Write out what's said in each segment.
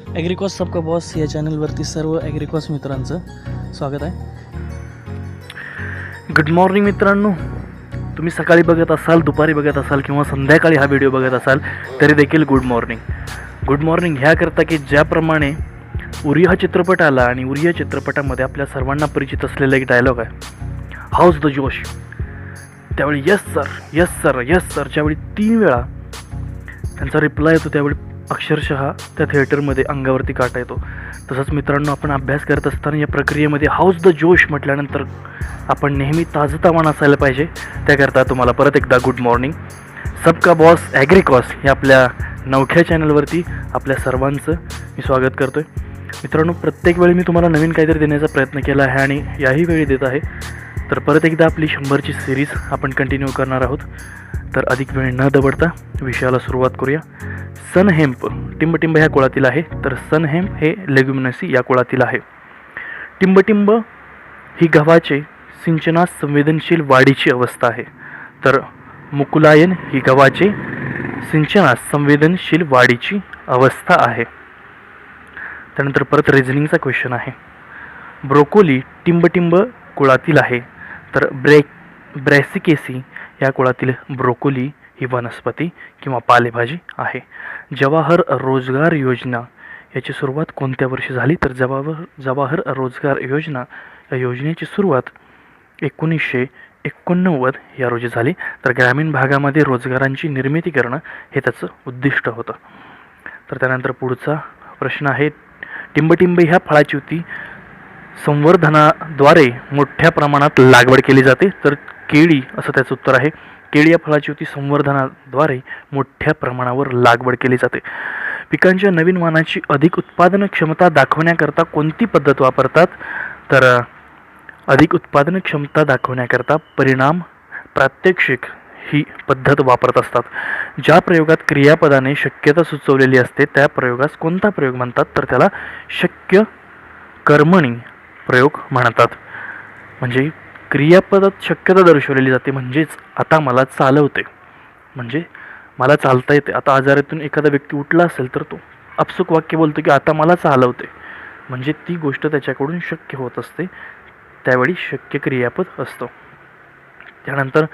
ॲग्रिकॉस सबका बॉस या चॅनलवरती सर्व ॲग्रिकॉस मित्रांचं स्वागत आहे. गुड मॉर्निंग मित्रांनो. तुम्ही सकाळी बघत असाल, दुपारी बघत असाल किंवा संध्याकाळी हा व्हिडिओ बघत असाल तरी देखील गुड मॉर्निंग. गुड मॉर्निंग ह्याकरता की ज्याप्रमाणे उरी हा चित्रपट आला आणि उरी या चित्रपटामध्ये आपल्या सर्वांना परिचित असलेला एक डायलॉग आहे, हाऊस द जोश. त्यावेळी yes sir yes sir yes sir ज्यावेळी 3 वेळा त्यांचा रिप्लाय येतो त्यावेळी अक्षरशः त्या थिएटरमध्ये अंगावरती काटा येतो. तसंच मित्रांनो, आपण अभ्यास करत असताना या प्रक्रियेमध्ये हाऊस द जोश म्हटल्यानंतर आपण नेहमी ताजंतवानं असायला पाहिजे. त्याकरता तुम्हाला परत एकदा गुड मॉर्निंग. सबका बॉस ॲग्रिकॉस या आपल्या नवख्या चॅनलवरती आपल्या सर्वांचं मी स्वागत करतो आहे. मित्रांनो, प्रत्येक वेळी मी तुम्हाला नवीन काहीतरी देण्याचा प्रयत्न केला आहे आणि याही वेळी देत आहे. तर परत एकदा आपली 100ची सिरीज आपण कंटिन्यू करणार आहोत. तर अधिक वेळ न दबडता विषयाला सुरुवात करूया. सनहेम्प टिंबटिंब ह्या कुळातील आहे, तर सनहेम्प हे लेग्युमिनसी या कुळातील आहे. टिंबटिंब ही गव्हाचे सिंचनास संवेदनशील वाढीची अवस्था आहे, तर मुकुलायन ही गव्हाचे सिंचनास संवेदनशील वाढीची अवस्था आहे. त्यानंतर परत रिझनिंगचा क्वेश्चन आहे. ब्रोकोली टिंबटिंब कुळातील आहे, तर ब्रॅसिकेसी या कुळातील ब्रोकोली ही वनस्पती किंवा पालेभाजी आहे. जवाहर रोजगार योजना याची सुरुवात कोणत्या वर्षी झाली, तर जवाहर रोजगार योजना या योजनेची सुरुवात 1989 या रोजी झाली. तर ग्रामीण भागामध्ये रोजगारांची निर्मिती करणं हे त्याचं उद्दिष्ट होतं. तर त्यानंतर पुढचा प्रश्न आहे. टिंबटिंब ह्या फळाची होती संवर्धनाद्वारे मोठ्या प्रमाणात लागवड केली जाते, तर केळी असं त्याचं उत्तर आहे. केळी या फळाची होती संवर्धनाद्वारे मोठ्या प्रमाणावर लागवड केली जाते. पिकांच्या नवीन वाणाची अधिक उत्पादन क्षमता दाखवण्याकरता कोणती पद्धत वापरतात, तर अधिक उत्पादन क्षमता दाखवण्याकरता परिणाम प्रात्यक्षिक ही पद्धत वापरत असतात. ज्या प्रयोगात क्रियापदाने शक्यता सुचवलेली असते त्या प्रयोगास कोणता प्रयोग म्हणतात, तर त्याला शक्य कर्मणी प्रयोग म्हणतात. म्हणजे क्रियापदात शक्यता दर्शवलेली जाते, म्हणजेच आता मला चालवते, म्हणजे मला चालता येते. आता आजारातून एखादा व्यक्ती उठला असेल तर तो आपसुक वाक्य बोलतो की आता मला चालवते, म्हणजे ती गोष्ट त्याच्याकडून शक्य होत असते, त्यावेळी शक्य क्रियापद असतो. त्यानंतर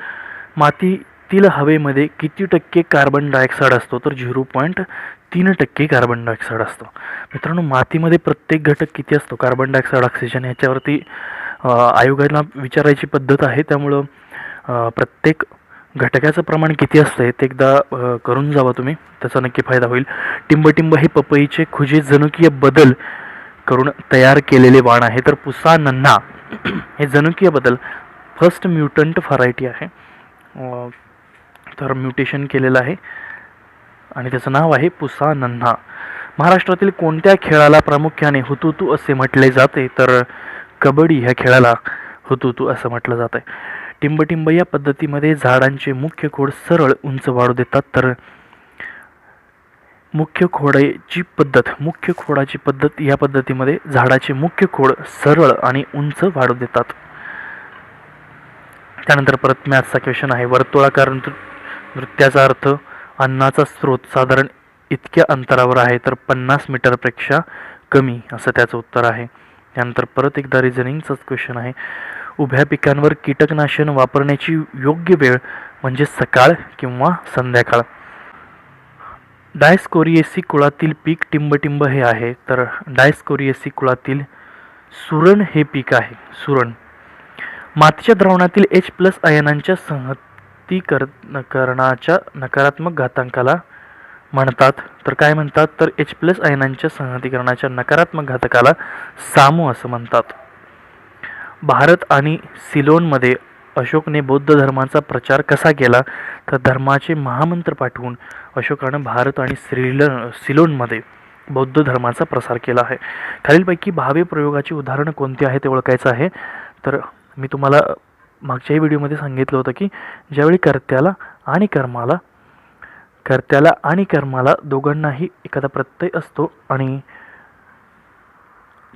मातीतील हवेमध्ये किती टक्के कार्बन डायऑक्साईड असतो, तर 0.3% कार्बन डायऑक्साईड असतो. मित्रांनो, मातीमध्ये प्रत्येक घटक किती असतो, कार्बन डायऑक्साईड, ऑक्सिजन, याच्यावरती आयोगाला विचारायची पद्धत आहे. त्यामुळं प्रत्येक घटकाचं प्रमाण किती असतं ते एकदा करून जावा तुम्ही, त्याचा नक्की फायदा होईल. टिंबटिंब हे पपईचे खुजे जनुकीय बदल करून तयार केलेले वाण आहे, तर पुसा नन्हा हे जनुकीय बदल फर्स्ट म्युटंट व्हरायटी आहे, तर म्युटेशन केलेलं आहे आणि त्याचं नाव आहे पुसा नन्हा. महाराष्ट्रातील कोणत्या खेळाला प्रामुख्याने हुतुतू असे म्हटले जाते, तर कबड्डी ह्या खेळाला हुतुतू असं म्हटलं जातं. टिंबटिंब या पद्धतीमध्ये झाडांचे मुख्य खोड सरळ उंच वाढू देतात, तर मुख्य खोडाची पद्धत या पद्धतीमध्ये झाडाचे मुख्य खोड सरळ आणि उंच वाढू देतात. त्यानंतर परत मॅथ्सचा क्वेश्चन आहे. वर्तुळाकार नृत्याचा अर्थ अन्नाचा स्रोत साधारण इतक्या अंतरावर आहे, तर 50 मीटरपेक्षा कमी असं त्याचं उत्तर आहे. त्यानंतर परत एकदा रिझनिंगचाच क्वेश्चन आहे. उभ्या पिकांवर कीटकनाशक वापरण्याची योग्य वेळ म्हणजे सकाळ किंवा संध्याकाळ. डायस्कोरिएसी कुळातील पीक टिंबटिंब हे आहे, तर डायस्कोरिएसी कुळातील सुरण हे पीक आहे, सुरण. मातीच्या द्रावणातील H+ आयनांच्या संहतीकरणाच्या नकारात्मक घातांकाला म्हणतात, तर काय म्हणतात, तर H+ आयनांच्या संहतीकरणाच्या नकारात्मक घातकाला सामू असं म्हणतात. भारत आणि सिलोनमध्ये अशोकने बौद्ध धर्माचा प्रचार कसा केला, तर धर्माचे महामंत्र पाठवून अशोकानं भारत आणि सिलोनमध्ये बौद्ध धर्माचा प्रसार केला आहे. खालीलपैकी भावे प्रयोगाची उदाहरणं कोणती आहे ते ओळखायचं आहे. तर मी तुम्हाला मागच्याही व्हिडिओमध्ये सांगितलं होतं की ज्यावेळी कर्त्याला आणि कर्माला दोघांनाही एखादा प्रत्यय असतो आणि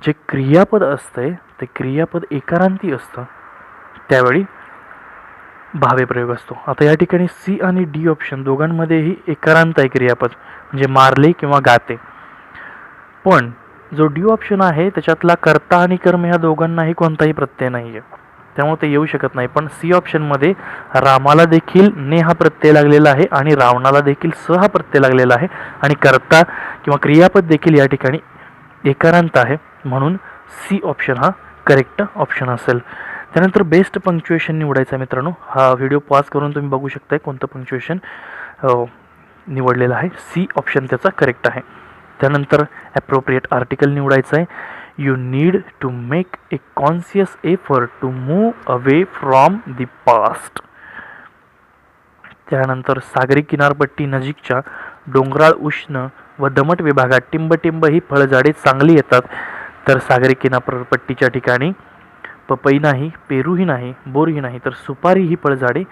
जे क्रियापद असते ते क्रियापद एकारांती असतं, त्यावेळी भावे प्रयोग असतो. आता या ठिकाणी सी आणि डी ऑप्शन दोघांमध्येही एकारांत आहे क्रियापद, म्हणजे मारले किंवा गाते. पण जो डी ऑप्शन आहे त्याच्यातला कर्ता आणि कर्म ह्या दोघांनाही कोणताही प्रत्यय नाही आहे, त्यामुळे ते येऊ शकत नाही. पण सी ऑप्शनमध्ये रामाला देखील ने हा प्रत्यय लागलेला आहे आणि रावणाला देखील स हा प्रत्यय लागलेला आहे आणि कर्ता किंवा क्रियापद देखील या ठिकाणी एकारांत आहे, म्हणून सी ऑप्शन हा करेक्ट ऑप्शन असेल. त्यानंतर बेस्ट पंक्च्युएशन निवडायचं आहे मित्रांनो. हा व्हिडिओ पॉज करून तुम्ही बघू शकताय कोणतं पंक्च्युएशन निवडलेलं आहे. सी ऑप्शन त्याचा करेक्ट आहे. त्यानंतर ॲप्रोप्रिएट आर्टिकल निवडायचं आहे. You need to make a conscious effort to move away from the past. त्यानंतर सागरी किनारपट्टी नजीकच्या डोंगराळ उष्ण व दमट विभागात टिंबटिंब ही फळझाडे चांगली येतात, तर सागरी किनारपट्टीच्या ठिकाणी पपई नाही, पेरूही नाही, बोरही नाही, तर सुपारी ही फळझाडे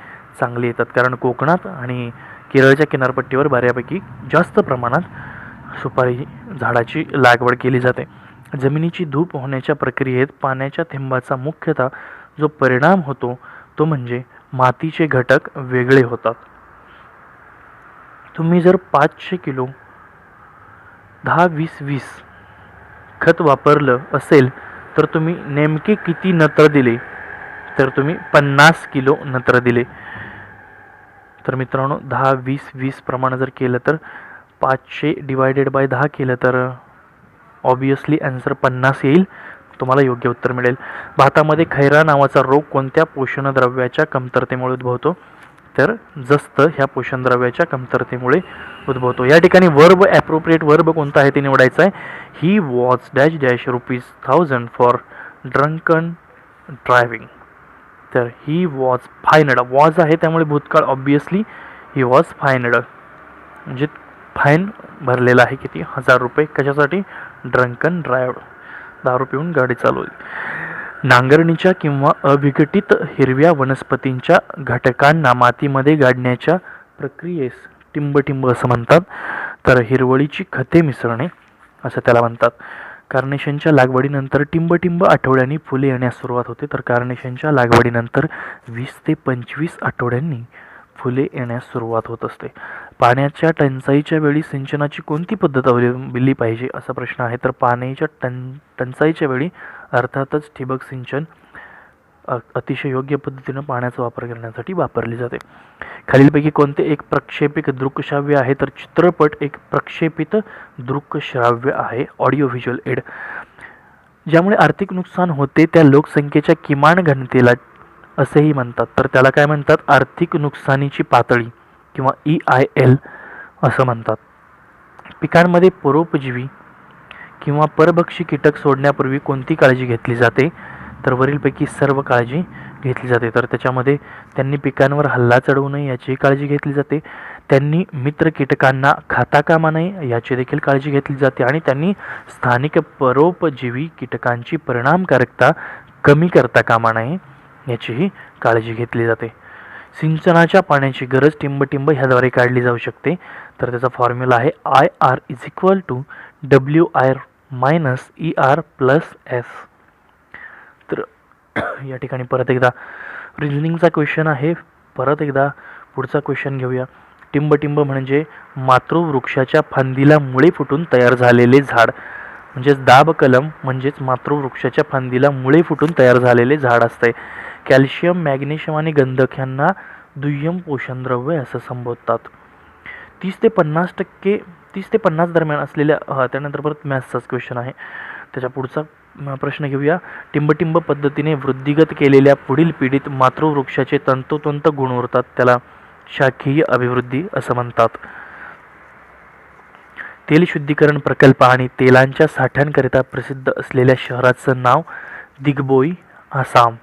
चांगली येतात. कारण कोकणात आणि केरळच्या किनारपट्टीवर बऱ्यापैकी जास्त प्रमाणात सुपारी झाडाची लागवड केली जाते. जमिनीची धूप होण्याच्या प्रक्रियेत पाण्याच्या थेंबाचा मुख्यतः जो परिणाम होतो तो म्हणजे मातीचे घटक वेगळे होतात. तुम्ही जर 500 किलो 10-20-20 खत वापरलं असेल तर तुम्ही नेमके किती नत्र दिले, तर तुम्ही 50 किलो नत्र दिले. तर मित्रांनो 10-20-20 प्रमाणे जर केलं तर 500 डिवायडेड बाय 10 केलं तर ऑब्वियसली आन्सर 50 येईल. तुम्हाला योग्य उत्तर मिळेल. भातामध्ये खैरा नावाचा रोग कोणत्या पोषणद्रव्याच्या कमतरतेमुळे उद्भवतो, तर जस्त ह्या पोषणद्रव्याच्या कमतरतेमुळे उद्भवतो. या ठिकाणी वर्ब ॲप्रोप्रिएट वर्ब कोणता आहे ते निवडायचं आहे. He was dash dash ₹1000 for drunken driving. तर ही वॉज फाईनड, वॉज आहे त्यामुळे भूतकाळ, ऑब्वियसली ही वॉज फाईनड म्हणजे फाईन भरलेला आहे. किती? ₹1000. कशासाठी? ड्रंकन ड्राईव्ह, दारू पिऊन गाडी चालवली. नांगरणीच्या किंवा अविघटित हिरव्या वनस्पतींच्या घटकांना मातीमध्ये गाडण्याच्या प्रक्रियेस टिंबटिंब असं म्हणतात, तर हिरवळीची खते मिसळणे असं त्याला म्हणतात. कार्नेशनच्या लागवडीनंतर टिंबटिंब आठवड्यांनी फुले येण्यास सुरुवात होते, तर कार्नेशनच्या लागवडीनंतर 20 ते 25 आठवड्यांनी फुले येण्यास सुरुवात होत असते. पाण्याच्या टंचाईच्या वेळी सिंचनाची कोणती पद्धत अवलंबली पाहिजे असा प्रश्न आहे. तर पाण्याच्या टंचाईच्या वेळी अर्थातच ठिबक सिंचन अतिशय योग्य पद्धतीनं पाण्याचा वापर करण्यासाठी वापरली जाते. खालीलपैकी कोणते एक प्रक्षेपित दृकश्राव्य आहे, तर चित्रपट एक प्रक्षेपित दृकश्राव्य आहे, ऑडिओ व्हिज्युअल एड. ज्यामुळे आर्थिक नुकसान होते त्या लोकसंख्येच्या किमान घनतेला असेही म्हणतात, तर त्याला काय म्हणतात? आर्थिक नुकसानीची पातळी किंवा EIL असं म्हणतात. पिकांमध्ये परोपजीवी किंवा परभक्षी कीटक सोडण्यापूर्वी कोणती काळजी घेतली जाते, तर वरीलपैकी सर्व काळजी घेतली जाते. तर त्याच्यामध्ये त्यांनी पिकांवर हल्ला चढवू नये याची काळजी घेतली जाते, त्यांनी मित्र कीटकांना खाता कामा नये याची देखील काळजी घेतली जाते आणि त्यांनी स्थानिक परोपजीवी कीटकांची परिणामकारकता कमी करता कामा नये याचीही काळजी घेतली जाते. सिंचनाच्या पाण्याची गरज टिंबटिंब ह्याद्वारे काढली जाऊ शकते, तर त्याचा फॉर्म्युला आहे IR = WR - ER + S. तर या ठिकाणी परत एकदा रिझनिंगचा क्वेश्चन आहे. परत एकदा पुढचा क्वेश्चन घेऊया. टिंबटिंब म्हणजे मातृवृक्षाच्या फांदीला मुळे फुटून तयार झालेले झाड, म्हणजेच दाब कलम म्हणजेच मातृवृक्षाच्या फांदीला मुळे फुटून तयार झालेले झाड असते. कॅल्शियम, मॅग्नेशियम आणि गंधक यांना दुय्यम पोषणद्रव्य असं संबोधतात. 30 ते 50 दरम्यान असलेल्या त्यानंतर परत मॅथ्सचाच क्वेश्चन आहे. त्याच्या पुढचा प्रश्न घेऊया. टिंबटिंब पद्धतीने वृद्धिगत केलेल्या पुढील पिढीत मातृवृक्षाचे तंतोतंत गुण उरतात, त्याला शाखीय अभिवृद्धी असं म्हणतात. तेल शुद्धीकरण प्रकल्प आणि तेलांच्या साठ्यांकरिता प्रसिद्ध असलेल्या शहराचं नाव दिग्बोई, आसाम.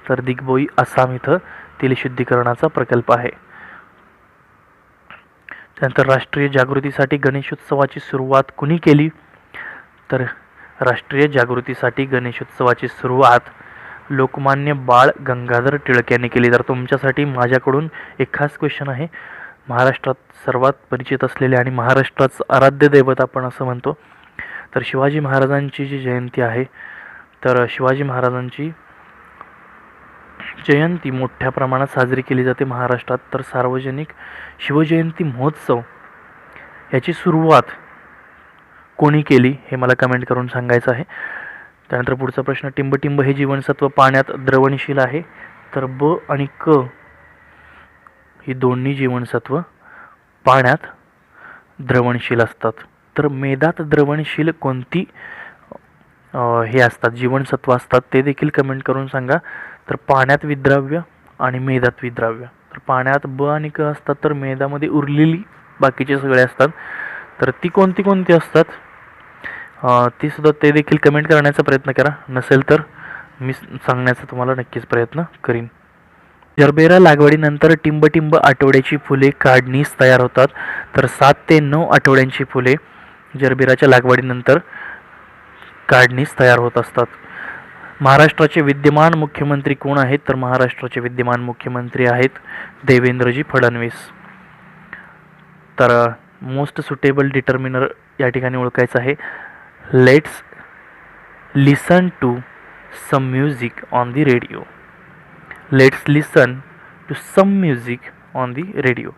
तर दिग्बोई, आसाम इथं तेलशुद्धीकरणाचा प्रकल्प आहे. त्यानंतर राष्ट्रीय जागृतीसाठी गणेशोत्सवाची सुरुवात कुणी केली, तर राष्ट्रीय जागृतीसाठी गणेशोत्सवाची सुरुवात लोकमान्य बाळ गंगाधर टिळक यांनी केली. तर तुमच्यासाठी माझ्याकडून एक खास क्वेश्चन आहे. महाराष्ट्रात सर्वात परिचित असलेले आणि महाराष्ट्राचं आराध्य दैवत आपण असं म्हणतो, तर शिवाजी महाराजांची जी जयंती आहे, तर शिवाजी महाराजांची जयंती मोठ्या प्रमाणात साजरी केली जाते महाराष्ट्रात. तर सार्वजनिक शिवजयंती महोत्सव याची सुरुवात कोणी केली हे मला कमेंट करून सांगायचं आहे. त्यानंतर पुढचा प्रश्न, टिंबटिंब हे जीवनसत्व पाण्यात द्रवणशील आहे. तर ब आणि क ही दोन्ही जीवनसत्व पाण्यात द्रवणशील असतात. तर मेदात द्रवणशील कोणती हे असतात जीवनसत्व असतात ते देखील कमेंट करून सांगा. तर पाण्यात विद्राव्य आणि मेदात विद्राव्य. तर पाण्यात ब आणि क असतात, तर मेदामध्ये उरलेली बाकीचे सगळे असतात. तर ती कोणती कोणती असतात ती सुद्धा ते देखील कमेंट करण्याचा प्रयत्न करा. नसेल तर मी सांगण्याचा तुम्हाला नक्कीच प्रयत्न करीन. जरबेरा लागवडीनंतर टिंबटिंब आठवड्याची फुले काढणीस तयार होतात. तर 7 ते 9 आठवड्यांची फुले जरबेराच्या लागवडीनंतर काढणीस तयार होत असतात. महाराष्ट्राचे विद्यमान मुख्यमंत्री कोण आहेत? तर महाराष्ट्राचे विद्यमान मुख्यमंत्री आहेत देवेंद्रजी फडणवीस. तर मोस्ट सुटेबल डिटर्मिनर या ठिकाणी ओळखायचं आहे. Let's listen to some music on the radio. Let's listen to some music on the radio.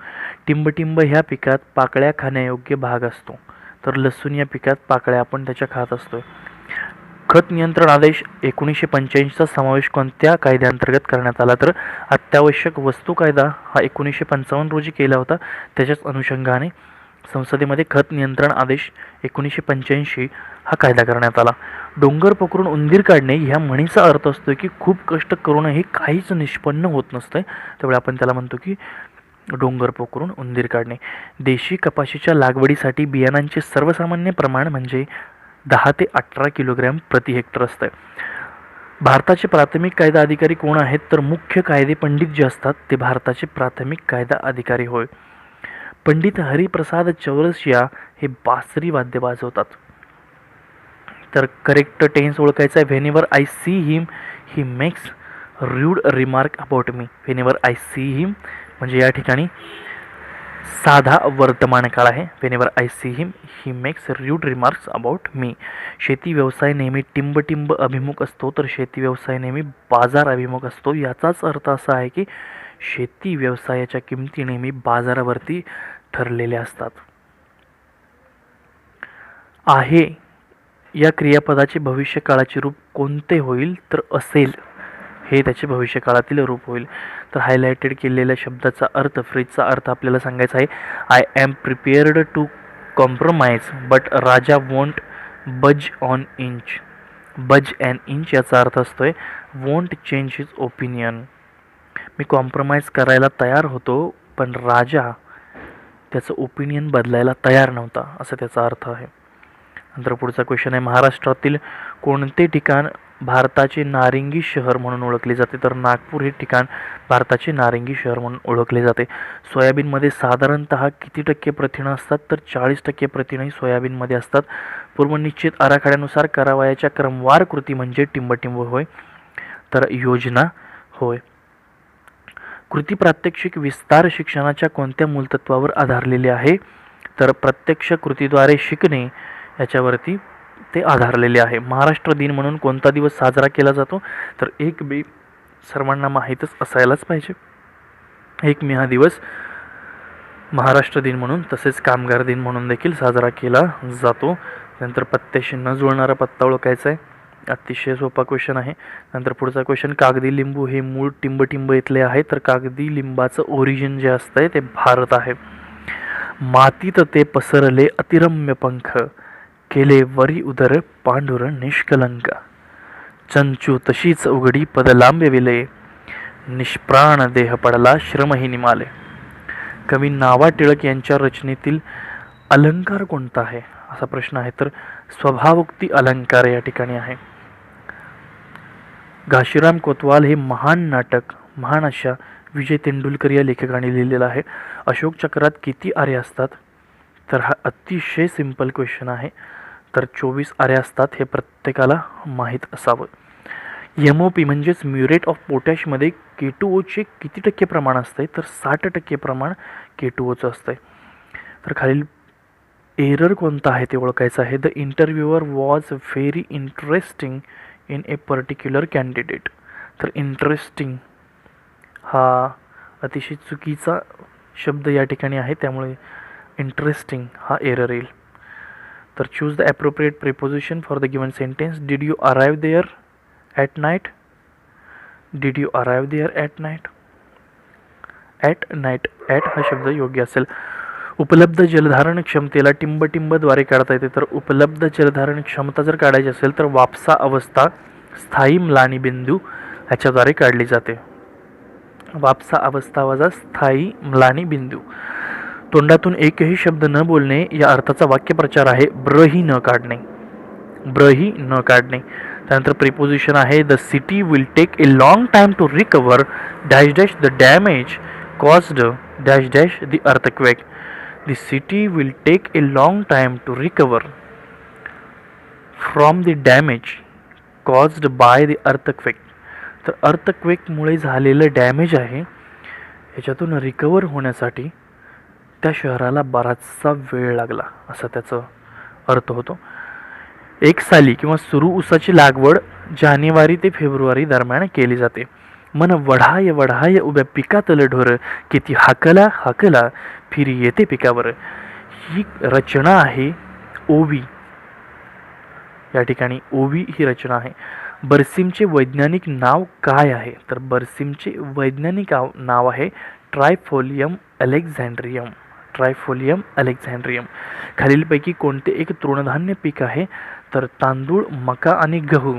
टिंबटिंब ह्या पिकात पाकळ्या खाण्यायोग्य भाग असतो. तर लसूण या पिकात पाकळ्या आपण त्याच्या खात असतो. खत नियंत्रण आदेश 1985चा समावेश कोणत्या कायद्याअंतर्गत करण्यात आला? तर अत्यावश्यक वस्तू कायदा हा 1955 रोजी केला होता. त्याच्याच अनुषंगाने संसदेमध्ये खत नियंत्रण आदेश 1985 हा कायदा करण्यात आला. डोंगर पोखरून उंदीर काढणे ह्या म्हणीचा अर्थ असतो की खूप कष्ट करूनही काहीच निष्पन्न होत नसतं, त्यामुळे आपण त्याला म्हणतो की डोंगर पोखरून उंदीर काढणे. देशी कपाशीच्या लागवडीसाठी बियाणांचे सर्वसामान्य प्रमाण म्हणजे 10 ते 18 किलोग्रॅम प्रति हेक्टर असतं. भारताचे प्राथमिक कायदा अधिकारी कोण आहेत? तर मुख्य कायदे पंडित जे असतात ते भारताचे प्राथमिक कायदा अधिकारी होय. पंडित हरिप्रसाद चौरसिया हे बासरी वाद्य वाजवतात. तर करेक्ट टेन्स ओळखायचा आहे. Whenever I see him he makes rude remark about me. Whenever I see him म्हणजे या ठिकाणी साधा वर्तमान काळ आहे. Whenever I see him he makes rude remarks about me. शेती व्यवसाय नेहमी टिंबटिंब अभिमुख असतो, तर शेती व्यवसाय नेहमी बाजार अभिमुख असतो. याचाच अर्थ असा आहे की शेती व्यवसायाच्या किमती नेहमी बाजारावरती ठरलेल्या असतात. आहे या क्रियापदाचे भविष्यकाळाचे रूप कोणते होईल? तर असेल हे त्याचे भविष्यकाळातील रूप होईल. तर हायलाइटेड केलेल्या शब्दाचा अर्थ, फ्रेजचा अर्थ आपल्याला सांगायचा आहे. I am prepared to compromise but Raja won't budge on inch. Budge and inch याचा अर्थ असतोय वोंट चेंज हिज ओपिनियन. मी कॉम्प्रोमाइज करायला तयार होतो, पण राजा त्याचं ओपिनियन बदलायला तयार नव्हता, असं त्याचा अर्थ आहे. नंतर पुढचा क्वेश्चन आहे, महाराष्ट्रातील कोणते ठिकाण भारताचे नारिंगी शहर म्हणून ओळखले जाते? तर नागपूर हे ठिकाण भारताचे नारिंगी शहर म्हणून ओळखले जाते. सोयाबीनमध्ये साधारणतः किती टक्के प्रथिनं असतात? तर 40% प्रथिनंही सोयाबीनमध्ये असतात. पूर्वनिश्चित आराखड्यानुसार करावयाच्या क्रमवार कृती म्हणजे टिंबटिंब होय. तर योजना होय. कृती प्रात्यक्षिक विस्तार शिक्षणाच्या कोणत्या मूलतत्वावर आधारलेले आहे? तर प्रत्यक्ष कृतीद्वारे शिकणे याच्यावरती ते आधारलेले आहे. महाराष्ट्र दिन म्हणून कोणता दिवस साजरा केला जातो? तर 1 मे सर्वांना माहीतच असायलाच पाहिजे. 1 मे हा दिवस महाराष्ट्र दिन म्हणून तसेच कामगार दिन म्हणून देखील साजरा केला जातो. नंतर पत्त्याशी न जुळणारा पत्ता ओळखायचा आहे. अतिशय सोपा क्वेश्चन आहे. नंतर पुढचा क्वेश्चन, कागदी लिंबू हे मूळ टिंबटिंब इथले आहे. तर कागदी लिंबाचं ओरिजिन जे असतंय ते भारत आहे. मातीत ते पसरले अतिरम्य पंख, केले वरी उदर पांडुर निष्कलंक. चंचू तशीच उघडी पद लांबविले, निष्प्राण देह पडला श्रमही निमाले. कवी नावा टिळक यांच्या रचनेतील अलंकार कोणता आहे असा प्रश्न आहे. तर स्वभावोक्ती अलंकार या ठिकाणी आहे. घाशीराम कोतवाल हे महान नाटक महान अशा विजय तेंडुलकर या लेखकाने लिहिलेलं आहे. अशोक चक्रात किती आरे असतात? तर हा अतिशय सिंपल क्वेश्चन आहे. तर 24 आरे असतात, हे प्रत्येकाला माहीत असावं. MOP म्हणजेच म्युरेट ऑफ पोटॅशमध्ये K2O किती टक्के प्रमाण असते? तर 60% प्रमाण K2Oचं असतंय. तर खालील एरर कोणता आहे ते ओळखायचं आहे. The interviewer was very interesting in A particular candidate. तर इंटरेस्टिंग हा अतिशय चुकीचा शब्द या ठिकाणी आहे, त्यामुळे इंटरेस्टिंग हा एरर येईल. तर choose the appropriate preposition for the given sentence. Did you arrive there at night. Did you arrive there at night. At night, at हा शब्द योग्य असेल. उपलब्ध जलधारण क्षमतेला टिंबद्वारे काढता येते. तर उपलब्ध जलधारण क्षमता जर काढायची असेल तर वापसा अवस्था स्थायी म्लानी बिंदू ह्याच्याद्वारे काढली जाते. वापसा अवस्था वजा स्थायी म्लानी बिंदू. तोंडातून एकही शब्द न बोलणे या अर्थाचा वाक्यप्रचार आहे ब्रही न काढणे. ब्रही न काढणे. त्यानंतर प्रिपोजिशन आहे the city will take a long time to recover dash dash the damage caused dash dash the earthquake. The city will take a long time to recover from the damage caused by the earthquake. तर अर्थक्वेकमुळे झालेलं damage आहे ह्याच्यातून recover होण्यासाठी त्या शहराला बराचसा वेळ लागला असा त्याचा अर्थ होतो. एक साली किंवा सुरू ऊसाची लागवड जानेवारी ते फेब्रुवारी दरम्यान केली जाते. मन वढाय वढाय उभ्या पिकातलं ढोर किती हाकला हाकला फिरी येते पिकावर. ही रचना आहे ओवी. या ठिकाणी ओवी ही रचना आहे. बरसिमचे वैज्ञानिक नाव काय आहे. तर बरसिमचे वैज्ञानिक नाव आहे ट्रायफोलियम अलेक्झांड्रियम. ट्रायफोलियम अलेक्झांड्रियम. खालीलपैकी कोणते एक तृणधान्य पीक आहे. तर तांदूळ, मका आणि गहू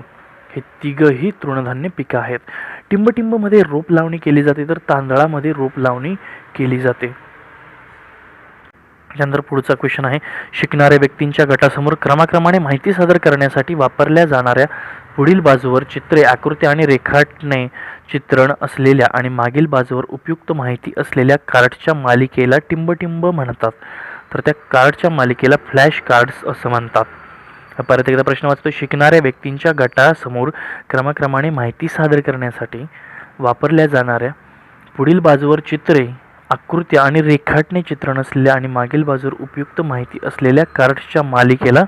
हे तिघही तृणधान्य पिकं आहेत. टिंबटिंबमध्ये रोप लावणी केली जाते तर तांदळामध्ये रोप लावणी केली जाते. त्यानंतर पुढचा क्वेश्चन आहे शिकणाऱ्या व्यक्तींच्या गटासमोर क्रमाक्रमाने माहिती सादर करण्यासाठी वापरल्या जाणाऱ्या पुढील बाजूवर चित्रे, आकृत्या आणि रेखाटणे चित्रण असलेल्या आणि मागील बाजूवर उपयुक्त माहिती असलेल्या कार्ड्सच्या मालिकेला टिंबटिंब म्हणतात. तर त्या कार्डच्या मालिकेला फ्लॅश कार्ड्स असं म्हणतात. परत एकदा प्रश्न वाचतो. शिकणाऱ्या व्यक्तींच्या गटासमोर क्रमाक्रमाने माहिती सादर करण्यासाठी वापरल्या जाणाऱ्या पुढील बाजूवर चित्रे, आकृत्या आणि रेखाटणे चित्रण असलेल्या आणि मागील बाजूवर उपयुक्त माहिती असलेल्या कार्ड्सच्या मालिकेला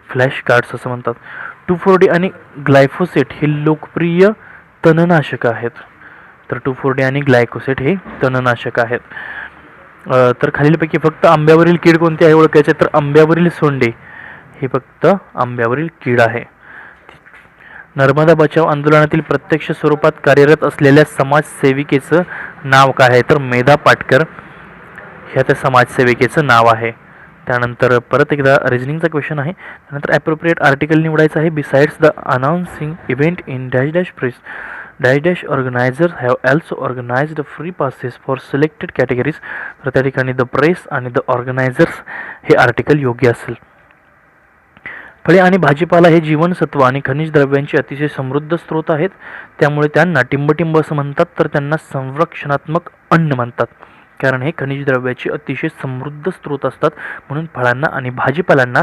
फ्लॅश कार्ड्स असं म्हणतात. 2,4-D आणि ग्लायफोसेट हे लोकप्रिय तणनाशक आहेत. तर 2,4-D आणि ग्लायकोसेट हे तणनाशक आहेत. तर खालीलपैकी फक्त आंब्यावरील कीड कोणती आहे ओळखायचे. तर आंब्यावरील सोंडे हे फक्त आंब्यावरील कीड आहे. नर्मदा बचाव आंदोलनातील प्रत्यक्ष स्वरूपात कार्यरत असलेल्या समाजसेविकेचं नाव काय आहे. तर मेधा पाटकर ह्या त्या समाजसेविकेचं नाव आहे. त्यानंतर परत एकदा रिजनिंगचा क्वेश्चन आहे. त्यानंतर ॲप्रोप्रिएट आर्टिकल निवडायचं आहे. Besides the announcing event in dash dash press dash dash organisers have also organised free passes for selected categories. तर त्या ठिकाणी द प्रेस आणि द ऑर्गनायझर्स हे आर्टिकल योग्य असेल. फळे आणि भाजीपाला हे जीवनसत्व आणि खनिज द्रव्यांचे अतिशय समृद्ध स्रोत आहेत. त्यामुळे त्यांना टिंबटिंब असं म्हणतात. तर त्यांना संरक्षणात्मक अन्न म्हणतात कारण हे खनिज द्रव्याचे अतिशय समृद्ध स्रोत असतात. म्हणून फळांना आणि भाजीपाल्यांना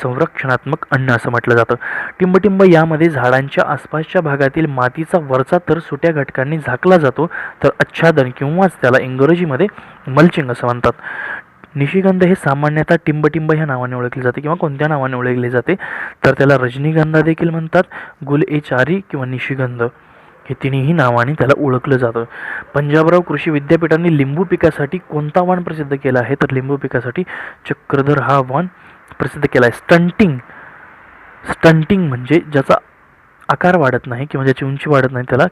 संरक्षणात्मक अन्न असं म्हटलं जातं. टिंबटिंब यामध्ये झाडांच्या आसपासच्या भागातील मातीचा वरचा थर सुट्या घटकांनी झाकला जातो. तर आच्छादन किंवाच त्याला इंग्रजीमध्ये मल्चिंग असं म्हणतात. निशिगंध हे सामान्यतः टिंबटिंब ह्या नावाने ओळखले जाते किंवा कोणत्या नावाने ओळखले जाते. तर त्याला रजनीगंधा देखील म्हणतात, गुलएचारी किंवा निशिगंध हे तिन्ही नावाने त्याला ओळखलं जातं. पंजाबराव कृषी विद्यापीठाने लिंबू पिकासाठी कोणता वाण प्रसिद्ध केला आहे. तर लिंबू पिकासाठी चक्रधर हा वाण प्रसिद्ध केला आहे. स्टंटिंग म्हणजे ज्याचा आकार वाढत नाही किंवा ज्याची उंची वाढत नाही त्याला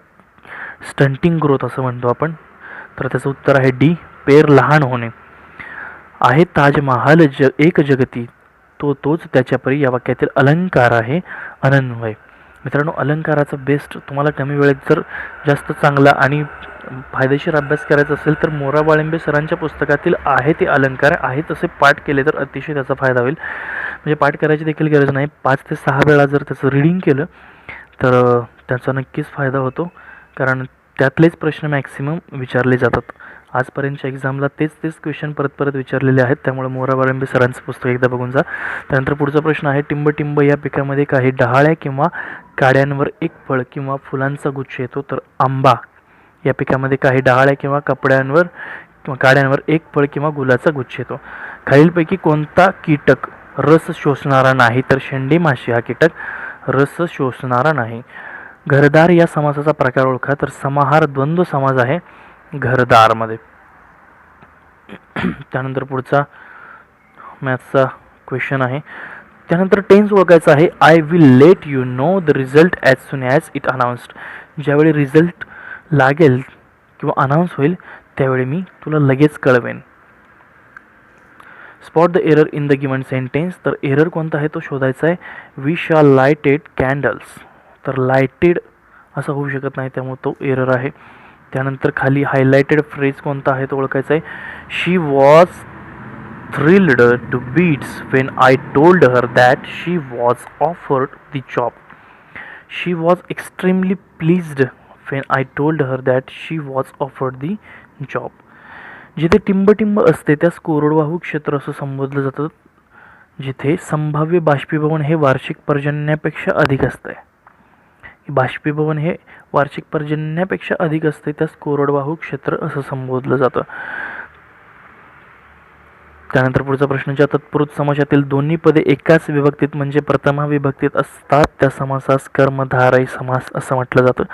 स्टंटिंग ग्रोथ असं म्हणतो आपण. तर त्याचं उत्तर आहे डी, पेर लहान होणे. आहे ताजमहाल एक जगती तोच त्याच्या परी या वाक्यातील अलंकार आहे अनन्वय. मित्रांनो, अलंकाराचा बेस्ट तुम्हाला कमी वेळेत जर जास्त चांगला आणि फायदेशीर अभ्यास करायचा असेल तर मोरा वाळिंबे सरांच्या पुस्तकातील आहे ते अलंकार आहे तसे पाठ केले तर अतिशय त्याचा फायदा होईल. म्हणजे पाठ करायची देखील गरज नाही. 5 ते 6 वेळा जर त्याचं रीडिंग केलं तर त्याचा नक्कीच फायदा होतो. कारण त्यातलेच प्रश्न मॅक्सिमम विचारले जातात. आजपर्यंतच्या एक्झामला तेच क्वेश्चन परत विचारलेले आहेत. त्यामुळे मोरा वाळिंबे सरांचं पुस्तक एकदा बघून जा. त्यानंतर पुढचा प्रश्न आहे टिंबटिंब या पिकामध्ये काही डहाळ्या किंवा काड्यांवर एक फळ किंवा फुलांचा गुच्छ येतो. तर आंबा या पिकामध्ये काही डहाळ्या किंवा काड्यांवर एक फळ किंवा गुलाचा गुच्छ येतो. खालीलपैकी कोणता कीटक रस शोषणारा नाही. तर शेंडी माशी हा कीटक रस शोषणारा नाही. घरदार या समासाचा प्रकार ओळखा. तर समाहार द्वंद्व समास आहे घरदारमध्ये. त्यानंतर पुढचा मॅथ्सचा क्वेश्चन आहे. त्यानंतर टेन्स ओळखायचा आहे. I will let you know the result as soon as it announced. ज्यावेळी रिझल्ट लागेल किंवा अनाऊन्स होईल त्यावेळी मी तुला लगेच कळवेन. Spot the error in the given sentence. तर एरर कोणता आहे तो शोधायचा आहे. We shall lighted candles. तर लाईटेड असं होऊ शकत नाही, त्यामुळे तो एरर आहे. त्यानंतर खाली हायलायटेड फ्रेज कोणता आहे तो ओळखायचा आहे. शी was thrilled to bits when I told her that she was offered the job. She was extremely pleased when I told her that she was offered the job. जिथे टिंबटिंब असते त्यास कोरडवाहू क्षेत्र असं संबोधलं जातं. जिथे संभाव्य बाष्पीभवन हे वार्षिक पर्जन्यापेक्षा अधिक असते. बाष्पीभवन हे वार्षिक पर्जन्यापेक्षा अधिक असते त्यास कोरडवाहू क्षेत्र असं संबोधलं जातं. त्यानंतर पुढचा प्रश्न. ज्या तत्पुरुष समासातील दोन्ही पदे एकाच विभक्तीत म्हणजे प्रथमा विभक्तीत असतात त्या समासास कर्मधारय समास असं म्हटलं जातं.